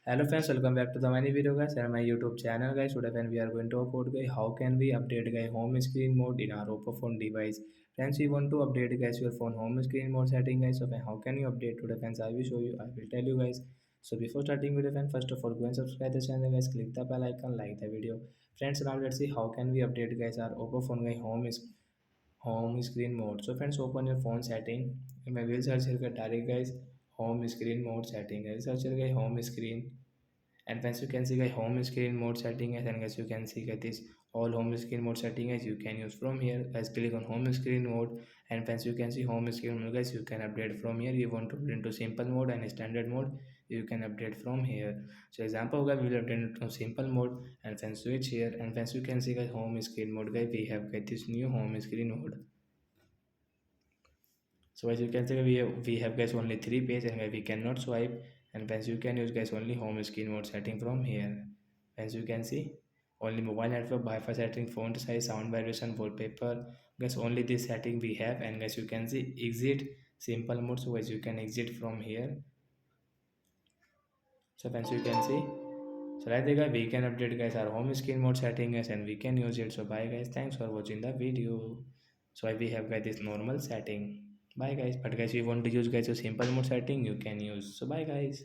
Hello friends, welcome back to the many video guys and my YouTube channel guys. Today when we are going to talk about guys how can we update guys home screen mode in our Oppo phone device. Friends, we want to update guys your phone home screen mode setting guys. So how can you update today friends? I will show you. I will tell you guys. So before starting video friends, first of all go and subscribe the channel guys. Click the bell icon, like the video. Friends, now let's see how can we update guys our Oppo phone guys home screen mode. So friends, open your phone setting. मैं will search करके direct guys home screen mode setting है. Search करके home screen. And once you can see guys home screen mode setting is, and guys you can see guys this all home screen mode setting is you can use from here. Guys click on home screen mode, and once you can see home screen mode guys you can update from here. You want to put into simple mode and standard mode, you can update from here. So example guys we will update into simple mode, and then switch here, and once you can see guys home screen mode guys we have got this new home screen mode. So as you can see we have guys only three pages, and we cannot swipe, and as you can use guys only home screen mode setting from here. As you can see only mobile network, Wi-Fi setting, font size, sound vibration, wallpaper, guys only this setting we have. And guys you can see exit simple mode, so as you can exit from here. So as you can see, so right there guys we can update guys our home screen mode setting guys, and we can use it. So bye guys, thanks for watching the video. So we have got this normal setting. Bye guys, but guys we want to use guys a simple mode setting, you can use. So bye guys.